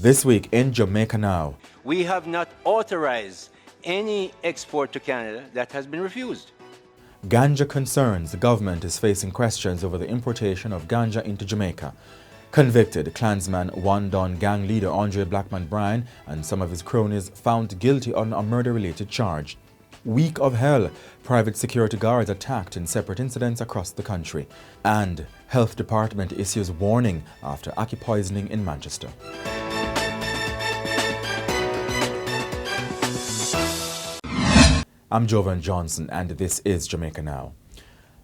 This week in Jamaica Now. We have not authorized any export to Canada that has been refused. Ganja concerns. The government is facing questions over the importation of ganja into Jamaica. Convicted Clansman One Don gang leader Andre Blackman Bryan and some of his cronies found guilty on a murder-related charge. Week of hell. Private security guards attacked in separate incidents across the country. And Health Department issues warning after Ackee poisoning in Manchester. I'm Jovan Johnson and this is Jamaica Now.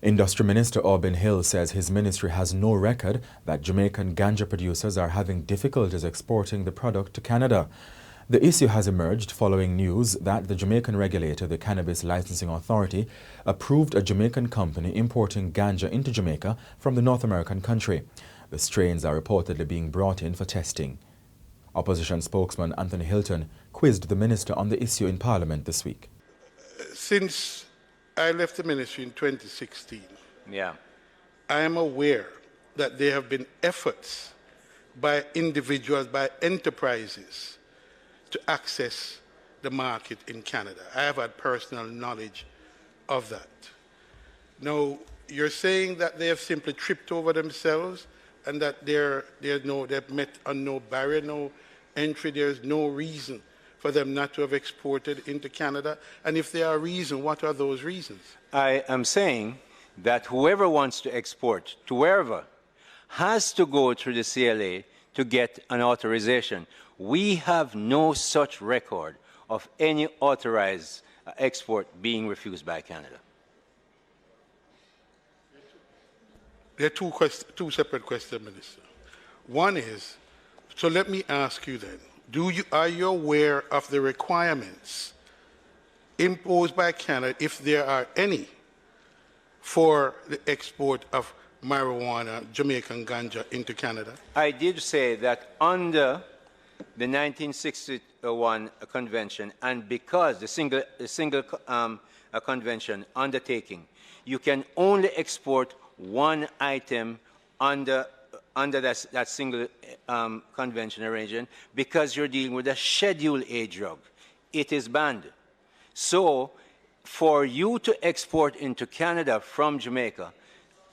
Industry Minister Auburn Hill says his ministry has no record that Jamaican ganja producers are having difficulties exporting the product to Canada. The issue has emerged following news that the Jamaican regulator, the Cannabis Licensing Authority, approved a Jamaican company importing ganja into Jamaica from the North American country. The strains are reportedly being brought in for testing. Opposition spokesman Anthony Hilton quizzed the minister on the issue in Parliament this week. Since I left the ministry in 2016, I am aware that there have been efforts by individuals, by enterprises, to access the market in Canada. I have had personal knowledge of that. Now, you're saying that they have simply tripped over themselves and that they've met on no barrier, no entry, there's no reason for them not to have exported into Canada? And if there are reasons, what are those reasons? I am saying that whoever wants to export to wherever has to go through the CLA to get an authorization. We have no such record of any authorized export being refused by Canada. There are two separate questions, Minister. One is, so let me ask you then, are you aware of the requirements imposed by Canada, if there are any, for the export of marijuana, Jamaican ganja, into Canada? I did say that under the 1961 convention, and because the single convention undertaking, you can only export one item under that single convention arrangement because you're dealing with a Schedule A drug. It is banned. So for you to export into Canada from Jamaica,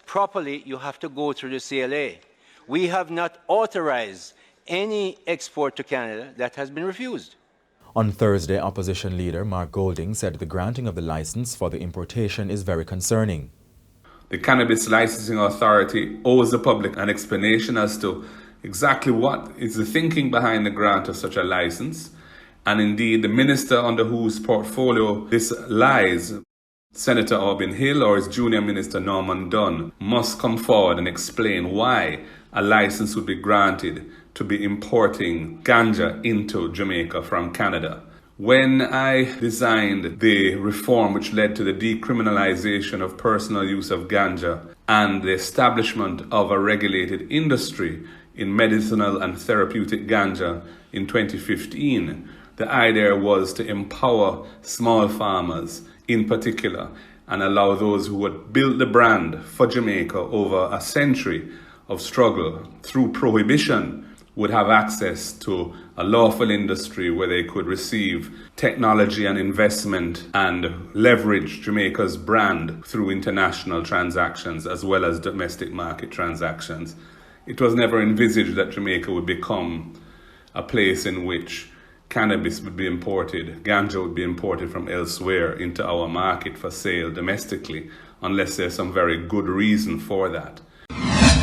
properly you have to go through the CLA. We have not authorized any export to Canada that has been refused. On Thursday, opposition leader Mark Golding said the granting of the license for the importation is very concerning. The Cannabis Licensing Authority owes the public an explanation as to exactly what is the thinking behind the grant of such a license, and indeed the minister under whose portfolio this lies, Senator Auburn Hill or his junior minister Norman Dunn, must come forward and explain why a license would be granted to be importing ganja into Jamaica from Canada. When I designed the reform which led to the decriminalization of personal use of ganja and the establishment of a regulated industry in medicinal and therapeutic ganja in 2015, the idea was to empower small farmers in particular and allow those who had built the brand for Jamaica over a century of struggle through prohibition would have access to a lawful industry where they could receive technology and investment and leverage Jamaica's brand through international transactions as well as domestic market transactions. It was never envisaged that Jamaica would become a place in which cannabis would be imported, ganja would be imported from elsewhere into our market for sale domestically, unless there's some very good reason for that.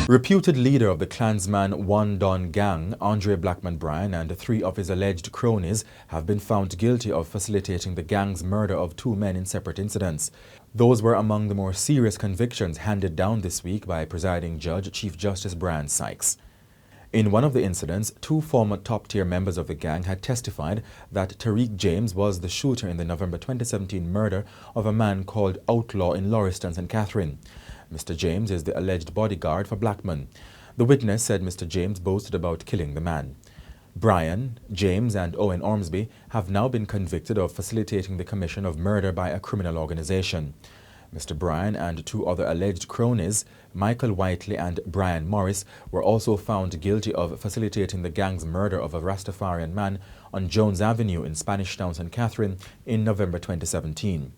Reputed leader of the Clansman One Don gang, Andre Blackman Bryan, and 3 of his alleged cronies have been found guilty of facilitating the gang's murder of 2 men in separate incidents. Those were among the more serious convictions handed down this week by presiding judge Chief Justice Brian Sykes. In one of the incidents, 2 former top-tier members of the gang had testified that Tariq James was the shooter in the November 2017 murder of a man called Outlaw in Lauriston, St. Catherine. Mr. James is the alleged bodyguard for Blackman. The witness said Mr. James boasted about killing the man. Bryan, James and Owen Ormsby have now been convicted of facilitating the commission of murder by a criminal organization. Mr. Bryan and two other alleged cronies, Michael Whiteley and Brian Morris, were also found guilty of facilitating the gang's murder of a Rastafarian man on Jones Avenue in Spanish Town, St. Catherine in November 2017.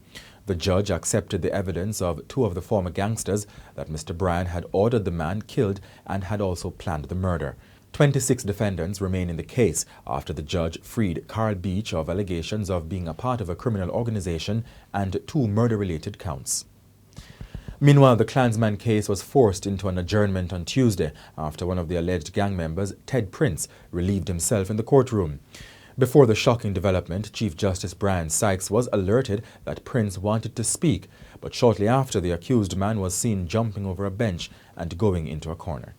The judge accepted the evidence of two of the former gangsters that Mr. Bryan had ordered the man killed and had also planned the murder. 26 defendants remain in the case after the judge freed Carl Beach of allegations of being a part of a criminal organization and two murder-related counts. Meanwhile, the Klansman case was forced into an adjournment on Tuesday after one of the alleged gang members, Ted Prince, relieved himself in the courtroom. Before the shocking development, Chief Justice Brian Sykes was alerted that Prince wanted to speak, but shortly after, the accused man was seen jumping over a bench and going into a corner.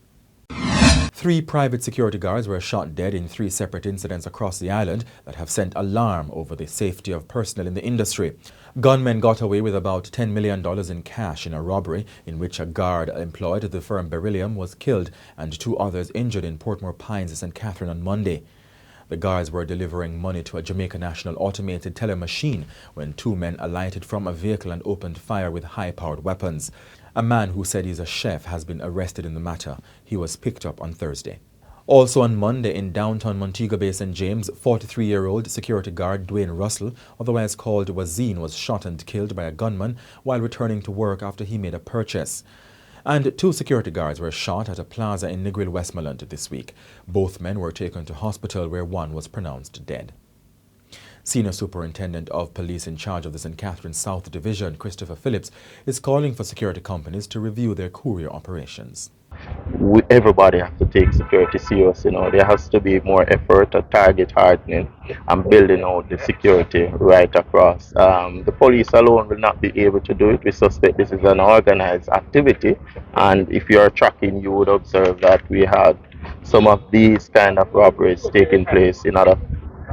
3 private security guards were shot dead in 3 separate incidents across the island that have sent alarm over the safety of personnel in the industry. Gunmen got away with about $10 million in cash in a robbery in which a guard employed at the firm Beryllium was killed and 2 others injured in Portmore Pines, St. Catherine on Monday. The guards were delivering money to a Jamaica National automated teller machine when 2 men alighted from a vehicle and opened fire with high-powered weapons. A man who said he's a chef has been arrested in the matter. He was picked up on Thursday. Also on Monday in downtown Montego Bay, St. James, 43-year-old security guard Dwayne Russell, otherwise called Wazine, was shot and killed by a gunman while returning to work after he made a purchase. And 2 security guards were shot at a plaza in Negril, Westmoreland this week. Both men were taken to hospital where one was pronounced dead. Senior Superintendent of Police in charge of the St. Catherine South Division, Christopher Phillips, is calling for security companies to review their courier operations. Everybody has to take security serious. There has to be more effort at target hardening and building out the security right across. The police alone will not be able to do it. We suspect this is an organized activity, and if you are tracking, you would observe that we had some of these kind of robberies taking place in other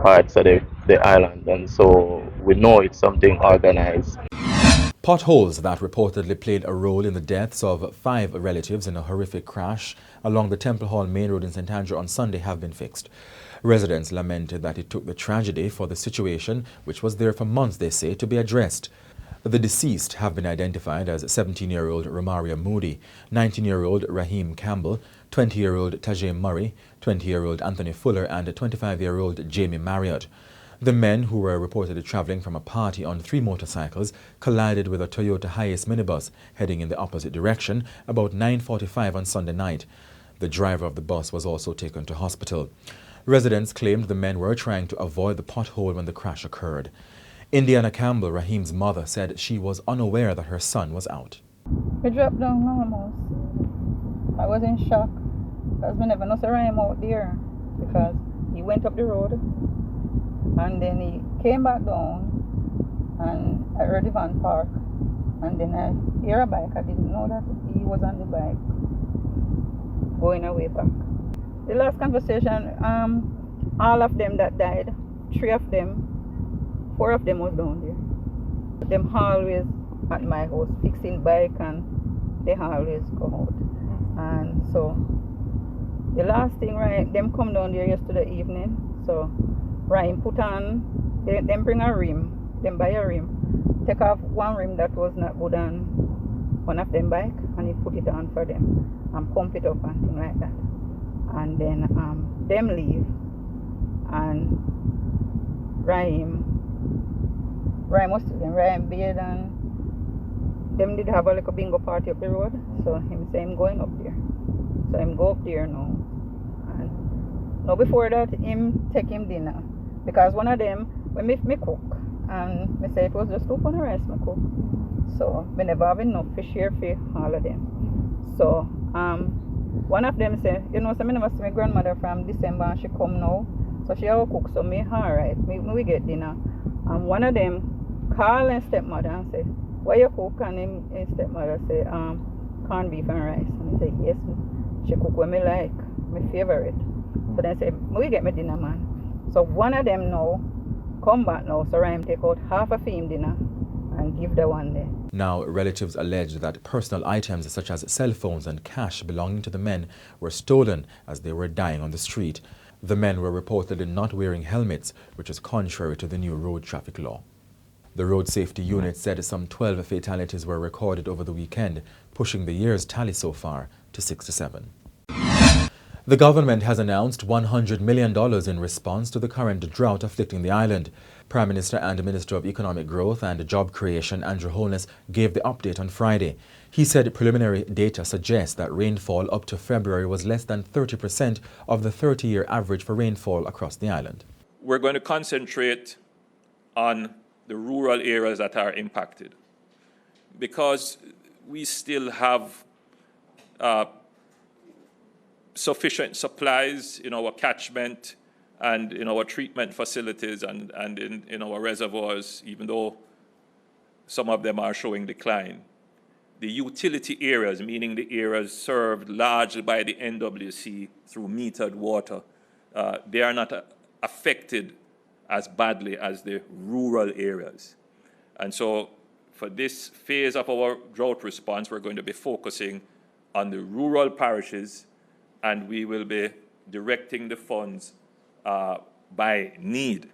parts of the island, and so we know it's something organized. Potholes that reportedly played a role in the deaths of 5 relatives in a horrific crash along the Temple Hall Main Road in St. Andrew on Sunday have been fixed. Residents lamented that it took the tragedy for the situation, which was there for months, they say, to be addressed. The deceased have been identified as 17-year-old Romaria Moody, 19-year-old Raheem Campbell, 20-year-old Tajay Murray, 20-year-old Anthony Fuller, and 25-year-old Jamie Marriott. The men, who were reportedly traveling from a party on 3 motorcycles, collided with a Toyota Hiace minibus heading in the opposite direction about 9:45 on Sunday night. The driver of the bus was also taken to hospital. Residents claimed the men were trying to avoid the pothole when the crash occurred. Indiana Campbell, Raheem's mother, said she was unaware that her son was out. We dropped down almost. I was in shock because we never know Raheem out there, because he went up the road and then he came back down and I heard the van park and then I hear a bike. I didn't know that he was on the bike going away back. The last conversation, all of them that died, 3 of them, 4 of them was down there. Them always at my house fixing bike and they always go out. And so the last thing, right, them come down there yesterday evening. So Ryan put on, them bring a rim, them buy a rim, take off one rim that was not good on one of them bike and he put it on for them and pump it up and things like that. And then them leave and Ryan was still them, Ryan Beard and them did have a little bingo party up the road, so him say him going up there. So him go up there now. And now before that him take him dinner. Because one of them, when me cook, and me say it was just 2 pound of rice me cook. So me never have enough to share for all of them. So one of them say, so me never see my grandmother from December and she come now. So she have cook, so me alright, we get dinner. And one of them call his stepmother and say, why you cook? And his stepmother say, corned beef and rice. And he say, yes, she cook what me like, my favorite. So then say, we get me dinner, man. So one of them now come back now, so Ryan take out half a him dinner and give the one there. Now, relatives allege that personal items such as cell phones and cash belonging to the men were stolen as they were dying on the street. The men were reportedly not wearing helmets, which is contrary to the new road traffic law. The Road Safety Unit said some 12 fatalities were recorded over the weekend, pushing the year's tally so far to 67. The government has announced $100 million in response to the current drought afflicting the island. Prime Minister and Minister of Economic Growth and Job Creation Andrew Holness gave the update on Friday. He said preliminary data suggests that rainfall up to February was less than 30% of the 30-year average for rainfall across the island. We're going to concentrate on the rural areas that are impacted because we still have sufficient supplies in our catchment and in our treatment facilities and in our reservoirs, even though some of them are showing decline. The utility areas, meaning the areas served largely by the NWC through metered water, they are not affected as badly as the rural areas. And so for this phase of our drought response, we're going to be focusing on the rural parishes, and we will be directing the funds by need.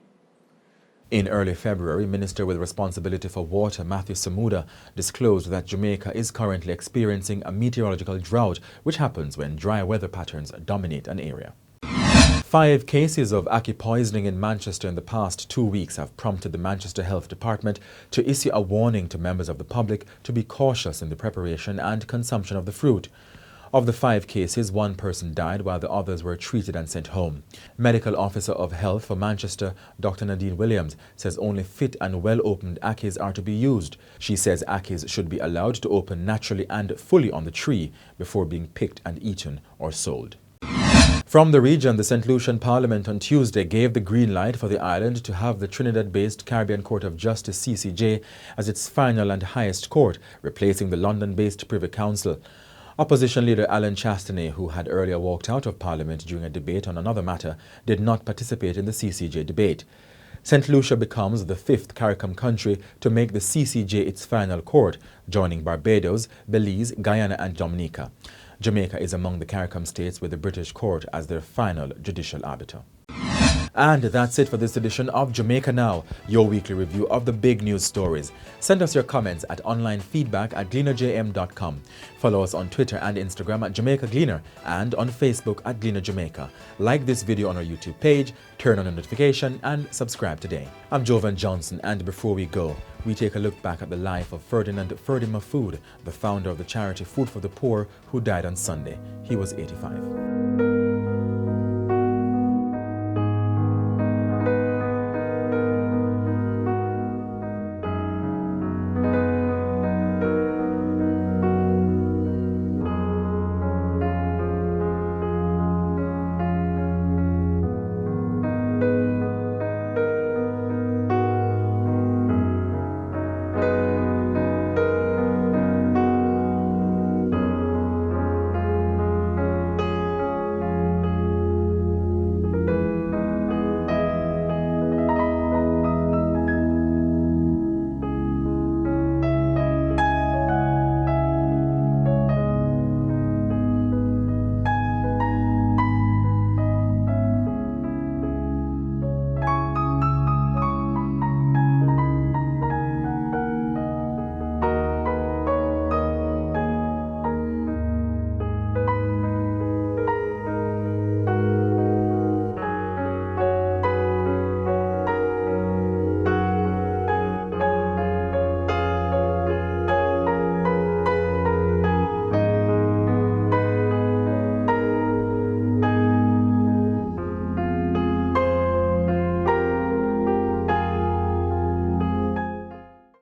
In early February, Minister with responsibility for water Matthew Samuda disclosed that Jamaica is currently experiencing a meteorological drought, which happens when dry weather patterns dominate an area. 5 cases of Ackee poisoning in Manchester in the past 2 weeks have prompted the Manchester Health Department to issue a warning to members of the public to be cautious in the preparation and consumption of the fruit. Of the 5 cases, 1 person died while the others were treated and sent home. Medical Officer of Health for Manchester, Dr. Nadine Williams, says only fit and well-opened Ackees are to be used. She says Ackees should be allowed to open naturally and fully on the tree before being picked and eaten or sold. From the region, the St. Lucian Parliament on Tuesday gave the green light for the island to have the Trinidad-based Caribbean Court of Justice (CCJ) as its final and highest court, replacing the London-based Privy Council. Opposition leader Alan Chastanet, who had earlier walked out of Parliament during a debate on another matter, did not participate in the CCJ debate. St. Lucia becomes the 5th CARICOM country to make the CCJ its final court, joining Barbados, Belize, Guyana and Dominica. Jamaica is among the CARICOM states with the British court as their final judicial arbiter. And that's it for this edition of Jamaica Now, your weekly review of the big news stories. Send us your comments at onlinefeedback@gleanerjm.com. Follow us on Twitter and Instagram at Jamaica Gleaner and on Facebook at Gleaner Jamaica. Like this video on our YouTube page, turn on the notification and subscribe today. I'm Jovan Johnson, and before we go, we take a look back at the life of Ferdinand Ferdy Mafood, the founder of the charity Food for the Poor, who died on Sunday. He was 85.